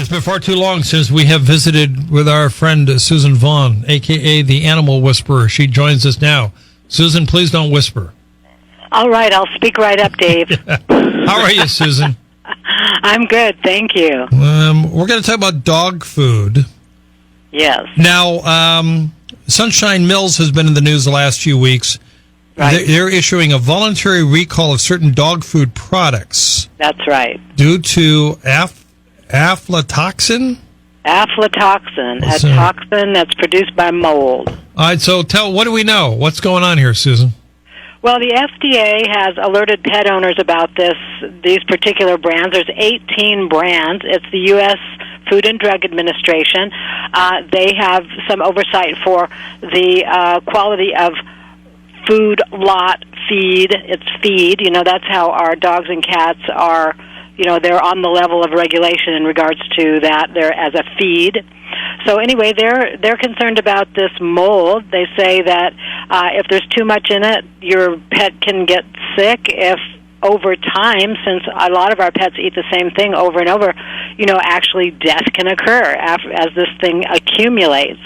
It's been far too long since we have visited with our friend Suzan Vaughn, a.k.a. the Animal Whisperer. She joins us now. Susan, please don't whisper. All right, I'll speak right up, Dave. How are you, Susan? I'm good, thank you. We're going to talk about dog food. Yes. Now, Sunshine Mills has been in the news the last few weeks. Right. They're issuing a voluntary recall of certain dog food products. That's right. Due to aflatoxin? Aflatoxin, a toxin that's produced by mold. All right, so what do we know? What's going on here, Susan? Well, the FDA has alerted pet owners about these particular brands. There's 18 brands. It's the U.S. Food and Drug Administration. They have some oversight for the quality of food lot feed. It's feed. You know, that's how our dogs and cats are, you know, they're on the level of regulation in regards to that. They're as a feed. So anyway, they're concerned about this mold. They say that if there's too much in it, your pet can get sick. If over time, since a lot of our pets eat the same thing over and over, you know, actually death can occur as this thing accumulates.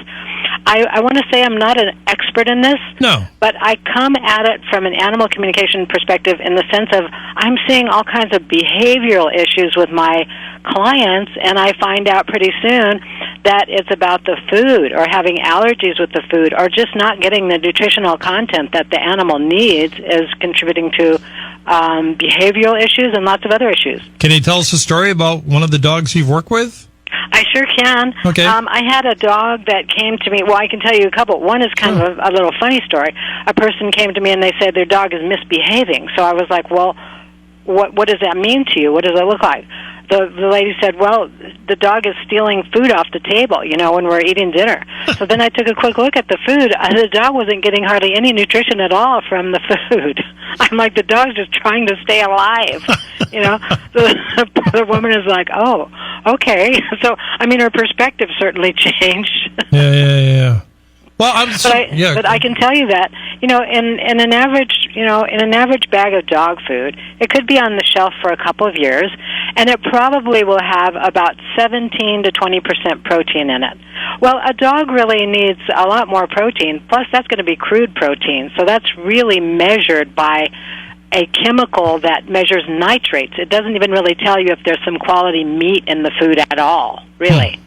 I want to say I'm not an expert in this, no, but I come at it from an animal communication perspective in the sense of I'm seeing all kinds of behavioral issues with my clients, and I find out pretty soon that it's about the food or having allergies with the food or just not getting the nutritional content that the animal needs is contributing to behavioral issues and lots of other issues. Can you tell us a story about one of the dogs you've worked with? I sure can. Okay. I had a dog that came to me. Well, I can tell you a couple. One is kind of a little funny story. A person came to me and they said their dog is misbehaving. So I was like, well, what does that mean to you? What does it look like? The lady said, well, the dog is stealing food off the table, you know, when we're eating dinner. So then I took a quick look at the food. The dog wasn't getting hardly any nutrition at all from the food. I'm like, the dog's just trying to stay alive, you know. So the woman is like, oh, okay. So, I mean, her perspective certainly changed. Yeah. Well, but I can tell you that, you know, in an average bag of dog food, it could be on the shelf for a couple of years, and it probably will have about 17 to 20% protein in it. Well, a dog really needs a lot more protein. Plus, that's going to be crude protein, so that's really measured by a chemical that measures nitrates. It doesn't even really tell you if there's some quality meat in the food at all, really.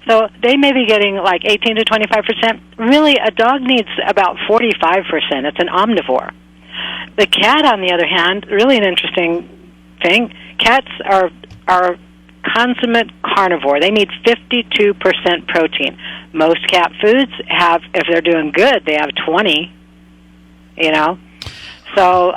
So they may be getting like 18 to 25%. Really, a dog needs about 45%. It's an omnivore. The cat, on the other hand, really an interesting thing. Cats are consummate carnivore. They need 52% protein. Most cat foods have, if they're doing good, they have 20, you know. So,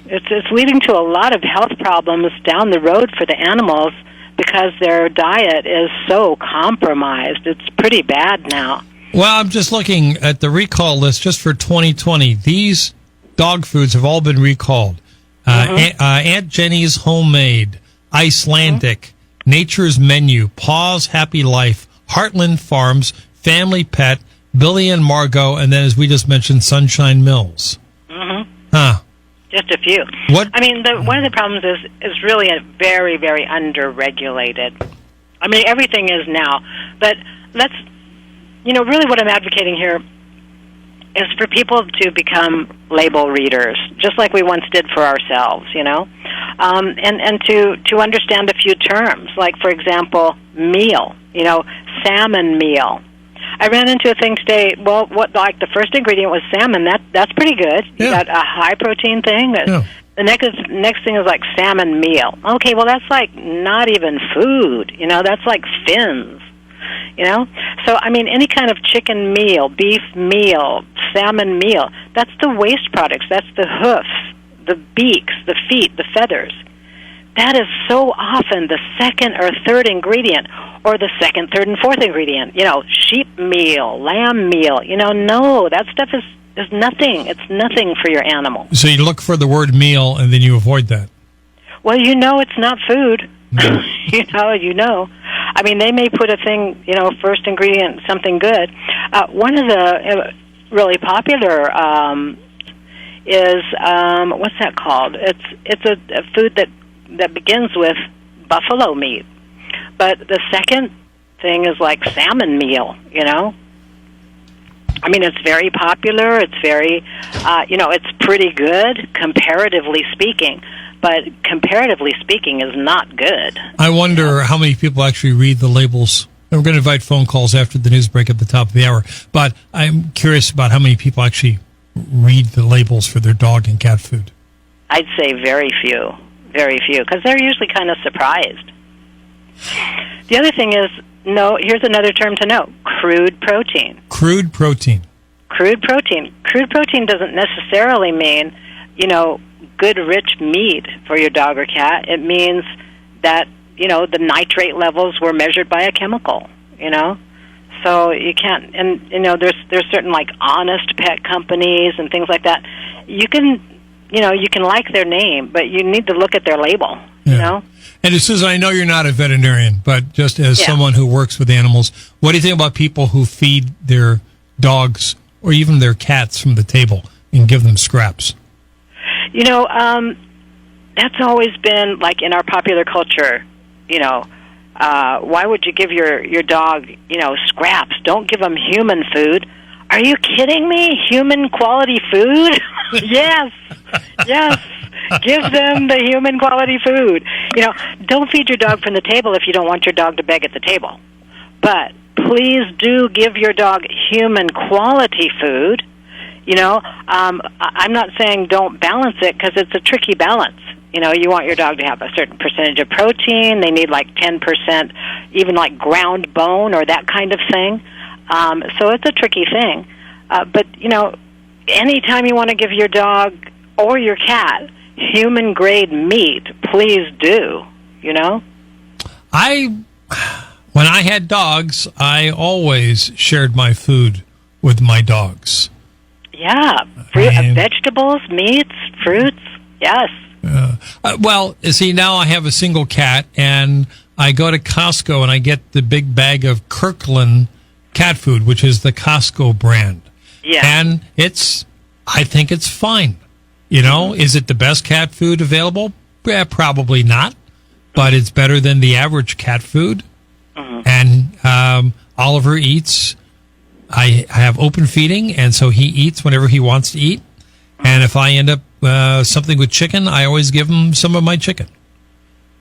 it's leading to a lot of health problems down the road for the animals because their diet is so compromised. It's pretty bad now. Well, I'm just looking at the recall list just for 2020. These dog foods have all been recalled. Aunt Jenny's Homemade, Icelandic, Nature's Menu, Paws Happy Life, Heartland Farms, Family Pet, Billy and Margot, and then, as we just mentioned, Sunshine Mills. Just a few. What? I mean, one of the problems is really a very, very under-regulated. I mean, everything is now. But really what I'm advocating here is for people to become label readers, just like we once did for ourselves, you know, and to understand a few terms, like, for example, meal, you know, salmon meal. I ran into a thing today. Well, the first ingredient was salmon. That's pretty good. Yeah. You got a high protein thing. Yeah. The next thing is like salmon meal. Okay, well that's like not even food. You know, that's like fins. You know, so I mean, any kind of chicken meal, beef meal, salmon meal. That's the waste products. That's the hoofs, the beaks, the feet, the feathers. That is so often the second or third ingredient, or the second, third, and fourth ingredient. You know, sheep meal, lamb meal. You know, no, that stuff is nothing. It's nothing for your animal. So you look for the word meal, and then you avoid that. Well, you know it's not food. No. you know. I mean, they may put a thing, you know, first ingredient, something good. One of the really popular is, what's that called? It's a food that begins with buffalo meat. But the second thing is like salmon meal, I mean, it's very popular. It's very, it's pretty good, comparatively speaking. But comparatively speaking is not good. I wonder how many people actually read the labels. We're going to invite phone calls after the news break at the top of the hour. But I'm curious about how many people actually read the labels for their dog and cat food. I'd say very few, because they're usually kind of surprised. The other thing is, here's another term to know, crude protein. Crude protein. Crude protein. Crude protein doesn't necessarily mean, good rich meat for your dog or cat. It means that, the nitrate levels were measured by a chemical, So you can't, and, there's certain like honest pet companies and things like that. You can like their name, but you need to look at their label, And Susan, I know you're not a veterinarian, but just as someone who works with animals, what do you think about people who feed their dogs or even their cats from the table and give them scraps? That's always been like in our popular culture, why would you give your dog, scraps? Don't give them human food. Are you kidding me? Human quality food? Yes. Give them the human quality food. Don't feed your dog from the table if you don't want your dog to beg at the table. But please do give your dog human quality food. I'm not saying don't balance it, because it's a tricky balance. You want your dog to have a certain percentage of protein. They need like 10%, even like ground bone or that kind of thing. So it's a tricky thing. But, anytime you want to give your dog or your cat human-grade meat, please do, When I had dogs, I always shared my food with my dogs. Yeah, vegetables, meats, fruits, yes. Well, see, now I have a single cat, and I go to Costco and I get the big bag of Kirkland cat food, which is the Costco brand. Yeah. And I think it's fine. Is it the best cat food available? Probably not, but it's better than the average cat food. And Oliver eats. I have open feeding, and so he eats whenever he wants to eat. And if I end up something with chicken, I always give him some of my chicken.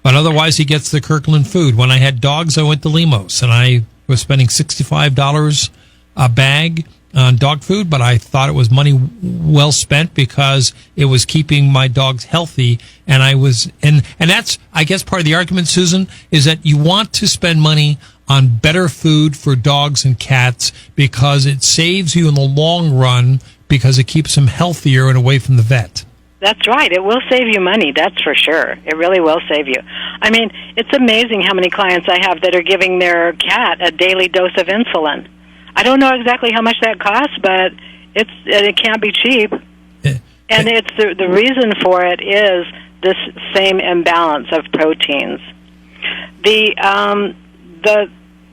But otherwise, he gets the Kirkland food. When I had dogs, I went to Limos, and I was spending $65 a bag on dog food, but I thought it was money well spent because it was keeping my dogs healthy. And and that's, I guess, part of the argument, Susan, is that you want to spend money on better food for dogs and cats because it saves you in the long run, because it keeps them healthier and away from the vet. That's right. It will save you money, that's for sure. It really will save you. I mean, it's amazing how many clients I have that are giving their cat a daily dose of insulin. I don't know exactly how much that costs, but it can't be cheap. And it's the reason for it is this same imbalance of proteins. The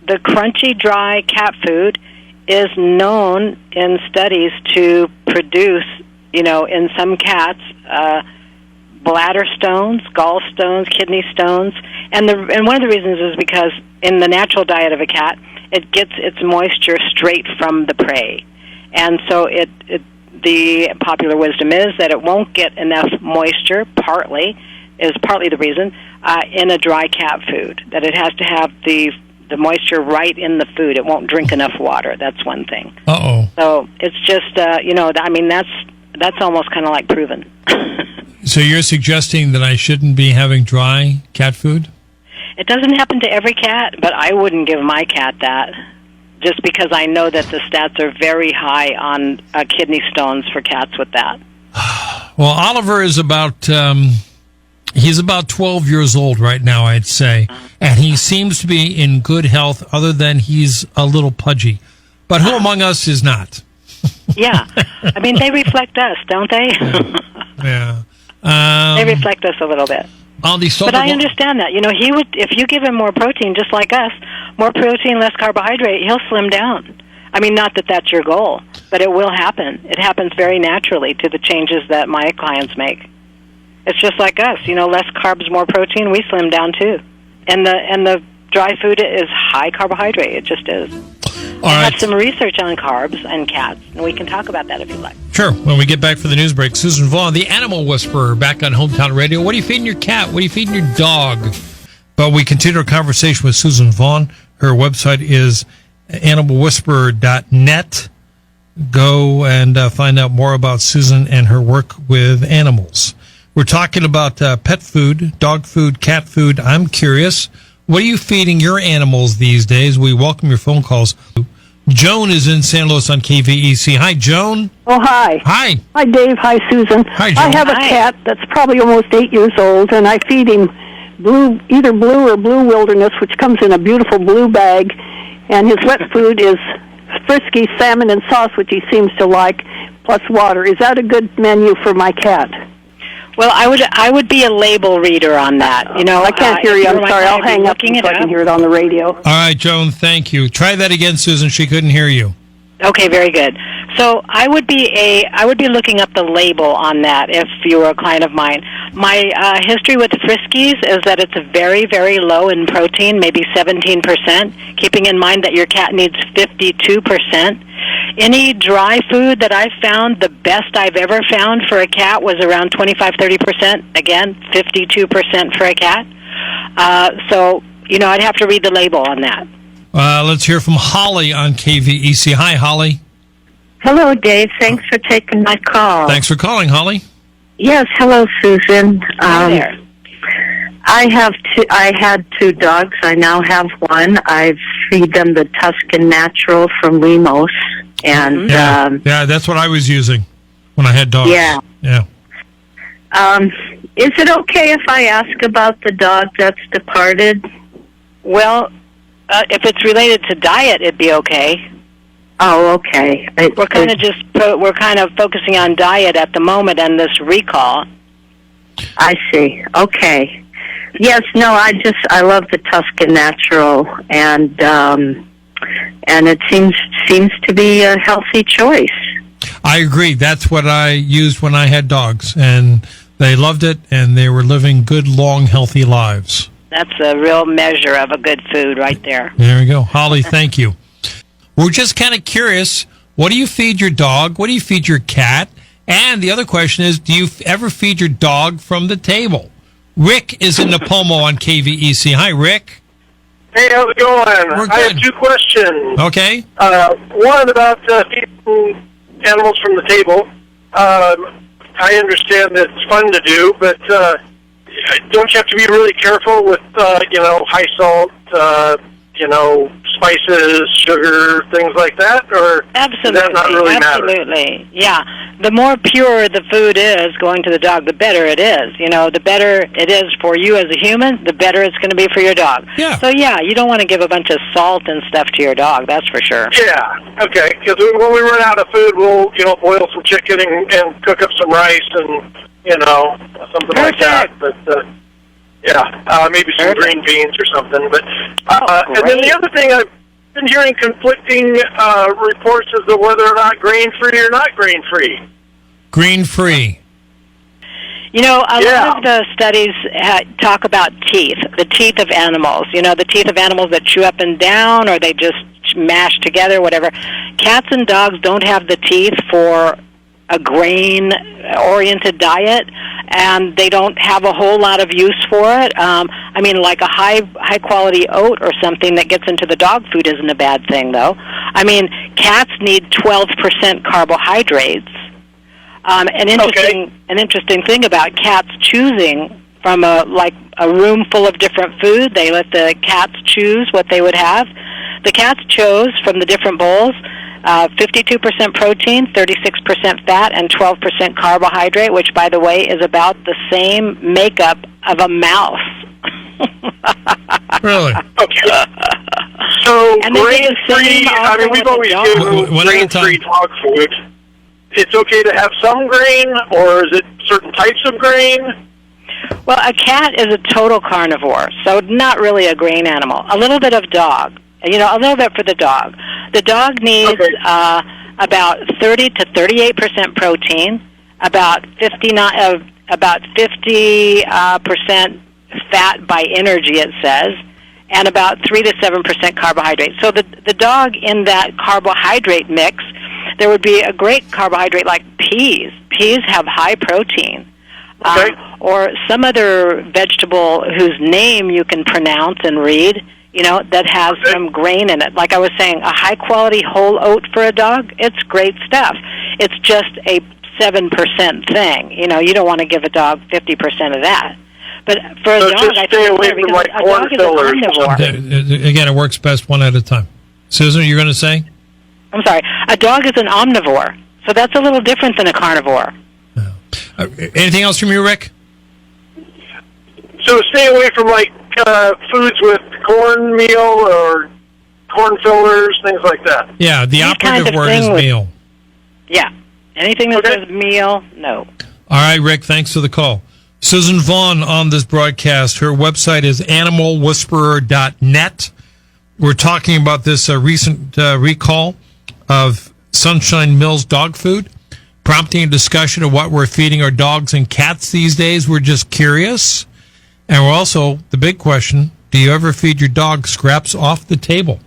crunchy, dry cat food is known in studies to produce, in some cats, bladder stones, gallstones, kidney stones, and one of the reasons is because in the natural diet of a cat, it gets its moisture straight from the prey, and so the popular wisdom is that it won't get enough moisture. Partly the reason in a dry cat food, that it has to have the moisture right in the food. It won't drink enough water. That's one thing. So it's just that's almost kind of like proven. So you're suggesting that I shouldn't be having dry cat food? It doesn't happen to every cat, but I wouldn't give my cat that, just because I know that the stats are very high on kidney stones for cats with that. Well, Oliver is about he's about 12 years old right now, I'd say, and he seems to be in good health, other than he's a little pudgy. But who among us is not? Yeah. I mean, they reflect us, don't they? Yeah. They reflect us a little bit. But I understand that. He would, if you give him more protein, just like us, more protein, less carbohydrate, he'll slim down. I mean, not that that's your goal, but it will happen. It happens very naturally to the changes that my clients make. It's just like us. Less carbs, more protein, we slim down too. And the dry food is high carbohydrate. It just is. I have some research on carbs and cats, and we can talk about that if you'd like. Sure. When we get back for the news break, Suzan Vaughn, the Animal Whisperer, back on Hometown Radio. What are you feeding your cat? What are you feeding your dog? But we continue our conversation with Suzan Vaughn. Her website is animalwhisperer.net. Go and find out more about Susan and her work with animals. We're talking about pet food, dog food, cat food. I'm curious, what are you feeding your animals these days? We welcome your phone calls. Joan is in San Luis on KVEC. Hi, Joan. Oh, hi. Hi. Hi, Dave. Hi, Susan. Hi, Joan. I have a cat that's probably almost 8 years old, and I feed him either blue or blue wilderness, which comes in a beautiful blue bag, and his wet food is frisky salmon and sauce, which he seems to like, plus water. Is that a good menu for my cat? Well, I would be a label reader on that. You know, I can't hear you. I'm sorry. I'll hang up so I can hear it on the radio. All right, Joan, thank you. Try that again, Susan. She couldn't hear you. Okay, very good. So I would be looking up the label on that if you were a client of mine. My history with Friskies is that it's very, very low in protein, maybe 17%, keeping in mind that your cat needs 52%. Any dry food that I've found, the best I've ever found for a cat was around 25-30%. Again, 52% for a cat. So, I'd have to read the label on that. Let's hear from Holly on KVEC. Hi, Holly. Hello, Dave. Thanks for taking my call. Thanks for calling, Holly. Yes, hello, Susan. Hi there. I had 2 dogs. I now have one. I feed them the Tuscan Natural from Limos. And yeah, that's what I was using when I had dogs. Yeah. Is it okay if I ask about the dog that's departed? Well, if it's related to diet, it'd be okay. Oh, okay. We're kind of focusing on diet at the moment and this recall. I see. Okay. Yes. No. I love the Tuscan Natural, and it seems to be a healthy choice. I agree. That's what I used when I had dogs, and they loved it, and they were living good, long, healthy lives. That's a real measure of a good food right there. There we go. Holly, thank you. We're just kind of curious, what do you feed your dog? What do you feed your cat? And the other question is, do you ever feed your dog from the table? Rick is in Napomo on KVEC. Hi, Rick. Hey, how's it going? We're good. I have 2 questions. Okay. One about feeding animals from the table. I understand that it's fun to do, but don't you have to be really careful with, high salt, spices, sugar, things like that? Or absolutely, does that not really matter? Absolutely, yeah. The more pure the food is going to the dog, the better it is. The better it is for you as a human, the better it's going to be for your dog. Yeah. So, you don't want to give a bunch of salt and stuff to your dog, that's for sure. Yeah, okay. Because when we run out of food, we'll, boil some chicken and cook up some rice and, something like that. But, maybe some green beans or something. But and then the other thing, I've been hearing conflicting reports as to whether or not grain-free or not grain-free. Green-free. A lot of the studies talk about teeth, the teeth of animals. The teeth of animals that chew up and down, or they just mash together, whatever. Cats and dogs don't have the teeth for a grain-oriented diet, and they don't have a whole lot of use for it. Like a high-quality oat or something that gets into the dog food isn't a bad thing, though. Cats need 12% carbohydrates. An interesting thing about cats choosing from a room full of different food, they let the cats choose what they would have. The cats chose from the different bowls 52% protein, 36% fat, and 12% carbohydrate, which, by the way, is about the same makeup of a mouse. Really? Okay. So grain-free, we've always given grain-free dog food. It's okay to have some grain, or is it certain types of grain? Well, a cat is a total carnivore, so not really a grain animal. A little bit of dog. A little bit for the dog. The dog needs about 30 to 38% protein, about 50% fat by energy, it says, and about 3 to 7% carbohydrate. So the dog in that carbohydrate mix, there would be a great carbohydrate like peas. Peas have high protein. Okay. Or some other vegetable whose name you can pronounce and read, that has some grain in it. Like I was saying, a high-quality whole oat for a dog, it's great stuff. It's just a 7% thing. You don't want to give a dog 50% of that. But for a dog, I stay think away it's from like a corn dog is fillers. an omnivore. Again, it works best one at a time. Susan, you're going to say? I'm sorry. A dog is an omnivore, so that's a little different than a carnivore. Anything else from you, Rick? So stay away from like foods with cornmeal or corn fillers, things like that. Yeah, the Any kind operative of word is thing with- meal. Yeah. Anything that Okay. says meal, no. All right, Rick, thanks for the call. Suzan Vaughn on this broadcast. Her website is animalwhisperer.net. We're talking about this recent recall of Sunshine Mills dog food, prompting a discussion of what we're feeding our dogs and cats these days. We're just curious. And we're also, the big question, do you ever feed your dog scraps off the table?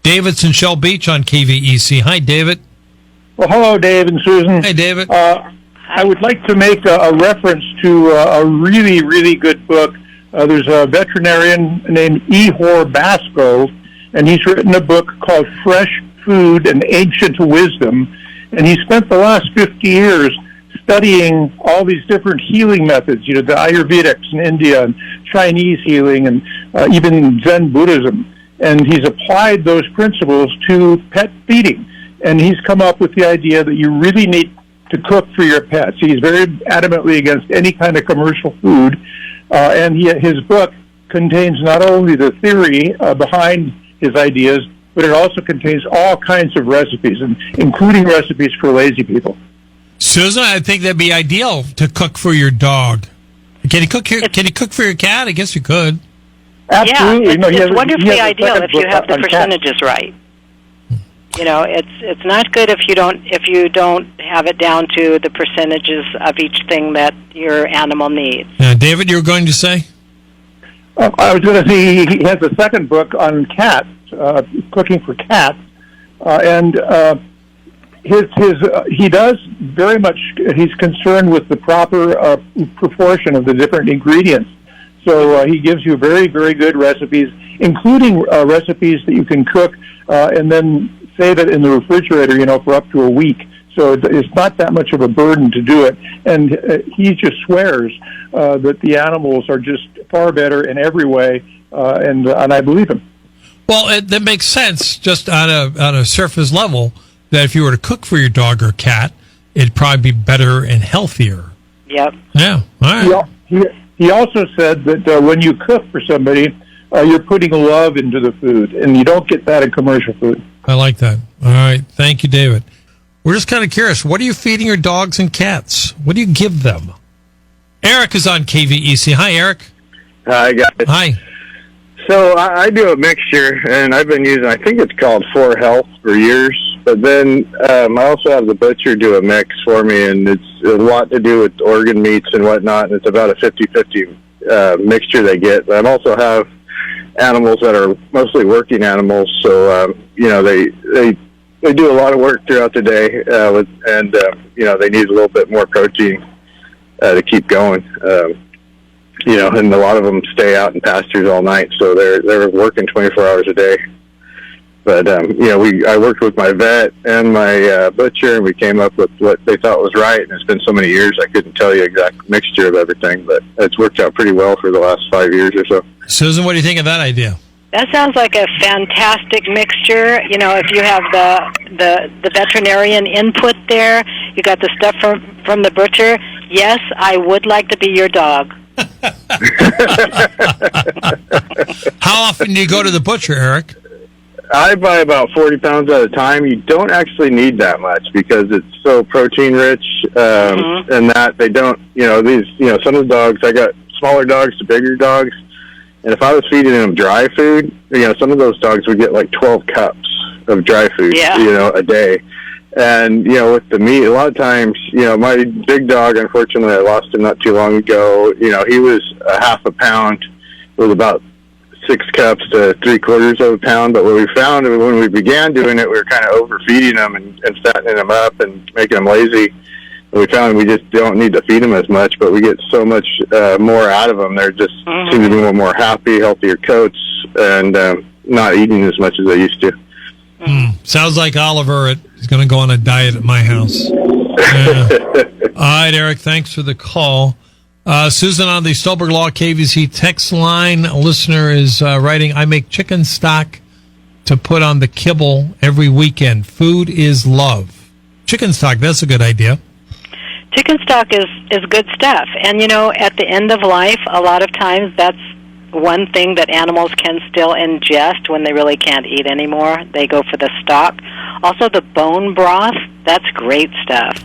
David's in Shell Beach on KVEC. Hi, David. Well, hello, Dave and Susan. Hey, David. I would like to make a reference to a really, really good book. There's a veterinarian named Ihor Basco, and he's written a book called Fresh Food and Ancient Wisdom, and he spent the last 50 years studying all these different healing methods, the Ayurvedics in India and Chinese healing and even Zen Buddhism. And he's applied those principles to pet feeding. And he's come up with the idea that you really need to cook for your pets. He's very adamantly against any kind of commercial food. And his book contains not only the theory behind his ideas, but it also contains all kinds of recipes, including recipes for lazy people. Susan, I think that'd be ideal to cook for your dog. Can you cook for your cat? I guess you could. Absolutely. Yeah, it's wonderfully a ideal second if you book have the on cats. percentages right. It's not good if you don't have it down to the percentages of each thing that your animal needs. David, you were going to say? I was going to say he has a second book on cats, cooking for cats, and he does very much. He's concerned with the proper proportion of the different ingredients. So he gives you very, very good recipes, including recipes that you can cook and then save it in the refrigerator, for up to a week. So it's not that much of a burden to do it. And he just swears that the animals are just far better in every way, and I believe him. Well, that makes sense just on a surface level, that if you were to cook for your dog or cat, it'd probably be better and healthier. Yep. Yeah, all right. He also said that when you cook for somebody, you're putting love into the food, and you don't get that in commercial food. I like that. All right. Thank you, David. We're just kind of curious. What are you feeding your dogs and cats? What do you give them? Eric is on KVEC. Hi, Eric. Hi, guys. Hi. So I do a mixture, and I've been using, I think it's called 4Health for years. But then I also have the butcher do a mix for me, and it's a lot to do with organ meats and whatnot, and it's about a 50-50 mixture they get. But I also have animals that are mostly working animals, so they do a lot of work throughout the day, and they need a little bit more protein to keep going. And a lot of them stay out in pastures all night, so they're working 24 hours a day. But I worked with my vet and my butcher, and we came up with what they thought was right. And it's been so many years, I couldn't tell you exact mixture of everything, but it's worked out pretty well for the last 5 years or so. Susan, what do you think of that idea? That sounds like a fantastic mixture. If you have the veterinarian input there, you got the stuff from the butcher. Yes, I would like to be your dog. How often do you go to the butcher, Eric? I buy about 40 pounds at a time. You don't actually need that much because it's so protein rich, and that they don't, some of the dogs, I got smaller dogs to bigger dogs, and if I was feeding them dry food, some of those dogs would get like 12 cups of dry food, a day. And, with the meat, a lot of times, my big dog, unfortunately, I lost him not too long ago. He was a half a pound with about 6 cups to 3/4 of a pound. But what we found when we began doing it, we were kind of overfeeding them and fattening them up and making them lazy. And we found we just don't need to feed them as much, but we get so much more out of them. They're just seem to be more happy, healthier coats, and not eating as much as they used to. Sounds like Oliver is going to go on a diet at my house. Yeah. All right, Eric, thanks for the call. Susan on the Stolberg Law KVC text line. A listener is writing, I make chicken stock to put on the kibble every weekend. Food is love. Chicken stock, that's a good idea. Chicken stock is good stuff. And, at the end of life, a lot of times that's one thing that animals can still ingest when they really can't eat anymore. They go for the stock. Also, the bone broth, that's great stuff.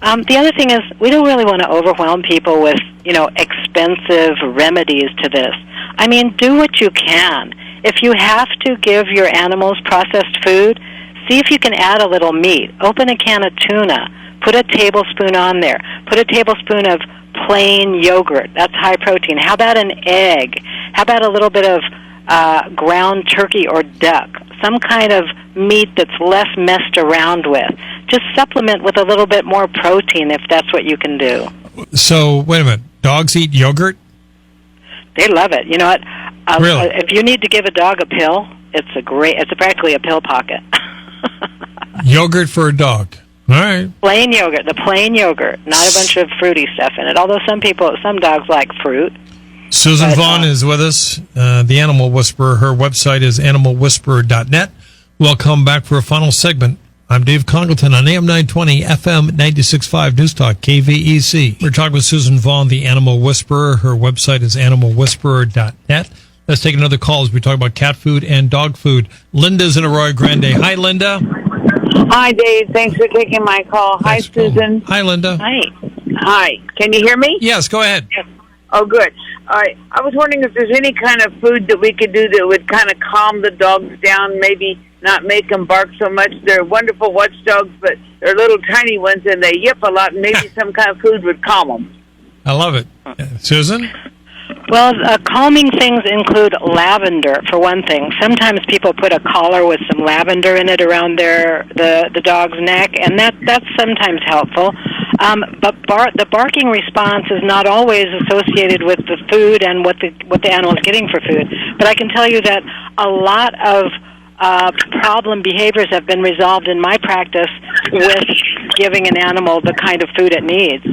The other thing is we don't really want to overwhelm people with, expensive remedies to this. I mean, do what you can. If you have to give your animals processed food, see if you can add a little meat. Open a can of tuna. Put a tablespoon on there. Put a tablespoon of plain yogurt. That's high protein. How about an egg? How about a little bit of ground turkey or duck? Some kind of meat that's less messed around with. Just supplement with a little bit more protein if that's what you can do. So, wait a minute. Dogs eat yogurt? They love it. You know what? Really? If you need to give a dog a pill, it's practically a pill pocket. Yogurt for a dog. All right. Plain yogurt, the plain yogurt, not a bunch of fruity stuff in it. Although some dogs like fruit. Susan Vaughn is with us, the Animal Whisperer. Her website is animalwhisperer.net. We'll come back for a final segment. I'm Dave Congleton on AM 920, FM 96.5 News Talk, KVEC. We're talking with Susan Vaughn, the Animal Whisperer. Her website is animalwhisperer.net. Let's take another call as we talk about cat food and dog food. Linda's in Arroyo Grande. Hi, Linda. Hi, Dave. Thanks for taking my call. Hi, Susan. Hi, Linda. Hi. Can you hear me? Yes, go ahead. Oh, good. I was wondering if there's any kind of food that we could do that would kind of calm the dogs down, maybe not make them bark so much. They're wonderful watchdogs, but they're little tiny ones, and they yip a lot, and maybe some kind of food would calm them. I love it. Susan? Well, calming things include lavender, for one thing. Sometimes people put a collar with some lavender in it around the dog's neck, and that's sometimes helpful. But the barking response is not always associated with the food and what the animal is getting for food. But I can tell you that a lot of problem behaviors have been resolved in my practice with giving an animal the kind of food it needs.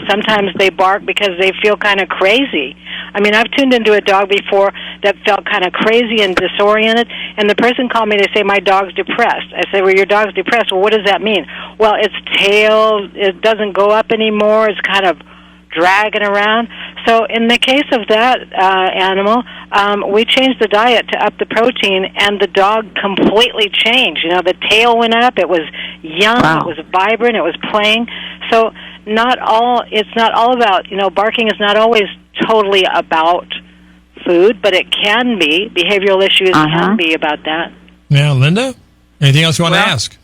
Sometimes they bark because they feel kind of crazy. I mean, I've tuned into a dog before that felt kind of crazy and disoriented, and the person called me, they say, my dog's depressed. I say, well, your dog's depressed. Well, what does that mean? Well, its tail, it doesn't go up anymore. It's kind of dragging around. So in the case of that animal, we changed the diet to up the protein, and the dog completely changed. The tail went up. It was young. Wow. It was vibrant. It was playing. So it's not all about, barking is not always totally about food, but it can be. Behavioral issues can be about that. Yeah, Linda? Anything else you want to ask?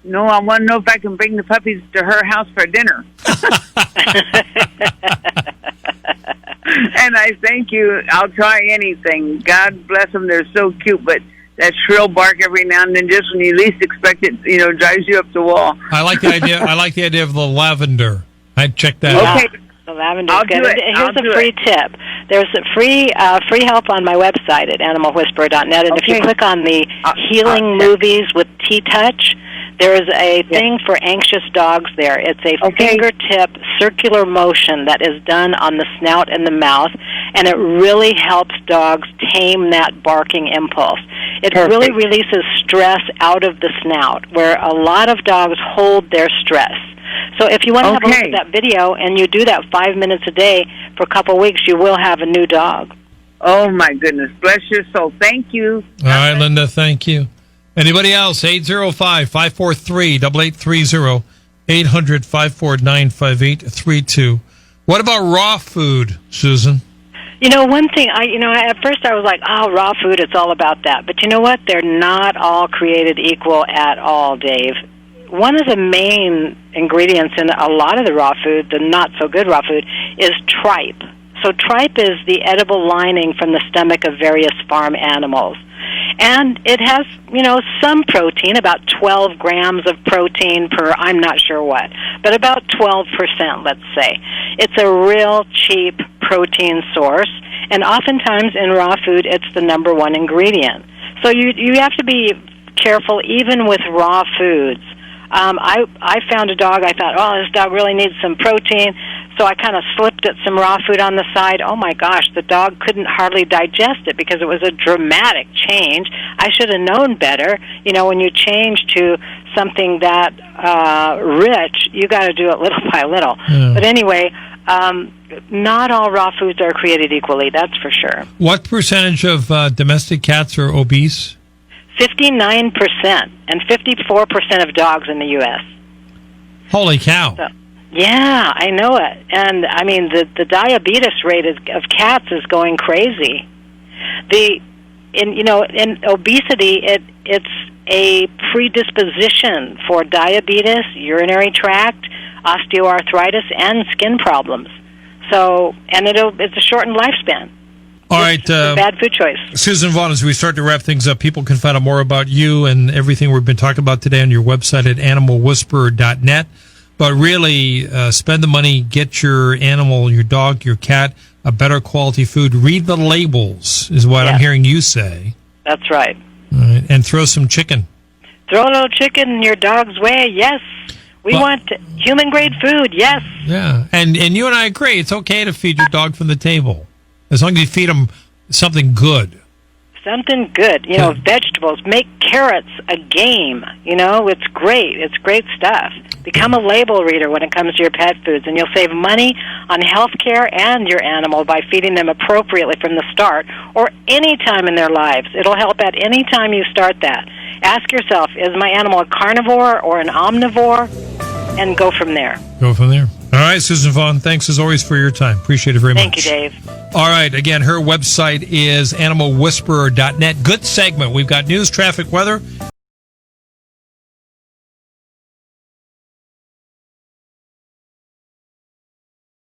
No, I want to know if I can bring the puppies to her house for dinner. And I thank you. I'll try anything. God bless them. They're so cute, but that shrill bark every now and then, just when you least expect it, drives you up the wall. I like the idea of the lavender. I'd check that out. Okay. The lavender's good. Here's a free tip. There's a free help on my website at animalwhisperer.net, and if you click on the healing movies with T-Touch, there is a thing for anxious dogs there. It's a fingertip circular motion that is done on the snout and the mouth, and it really helps dogs tame that barking impulse. It really releases stress out of the snout, where a lot of dogs hold their stress. So if you want to have a look at that video and you do that 5 minutes a day for a couple of weeks, you will have a new dog. Oh, my goodness. Bless your soul. Thank you. All right, Linda, thank you. Anybody else? 805-543-8830, 800-549-5832. What about raw food, Susan? One thing, at first I was like, raw food, it's all about that. But you know what? They're not all created equal at all, Dave. One of the main ingredients in a lot of the raw food, the not-so-good raw food, is tripe. So tripe is the edible lining from the stomach of various farm animals. And it has, some protein, about 12 grams of protein per, I'm not sure what, but about 12%, let's say. It's a real cheap protein source, and oftentimes in raw food, it's the number one ingredient. So you have to be careful even with raw foods. I found a dog, I thought, this dog really needs some protein, so I kind of slipped it some raw food on the side. Oh my gosh, the dog couldn't hardly digest it because it was a dramatic change. I should have known better. When you change to something that rich, you got to do it little by little. Yeah. But anyway, not all raw foods are created equally, that's for sure. What percentage of domestic cats are obese? 59% and 54% of dogs in the U.S. Holy cow. So, yeah, I know it. And, I mean, the diabetes rate of cats is going crazy. In obesity, it's a predisposition for diabetes, urinary tract, osteoarthritis, and skin problems. So, and it's a shortened lifespan. All right. Bad food choice. Suzan Vaughn, as we start to wrap things up, people can find out more about you and everything we've been talking about today on your website at animalwhisperer.net. But really, spend the money, get your animal, your dog, your cat, a better quality food. Read the labels, is what I'm hearing you say. That's right. All right. And throw some chicken. Throw a little chicken your dog's way, yes. We want human-grade food, yes. Yeah, and you and I agree. It's okay to feed your dog from the table, as long as you feed them something good. Something good, vegetables. Make carrots a game, It's great. It's great stuff. Become a label reader when it comes to your pet foods, and you'll save money on health care and your animal by feeding them appropriately from the start or any time in their lives. It'll help at any time you start that. Ask yourself, is my animal a carnivore or an omnivore? And go from there. Go from there. All right, Suzan Vaughn, thanks as always for your time. Appreciate it very much. Thank you, Dave. All right, again, her website is animalwhisperer.net. Good segment. We've got news, traffic, weather,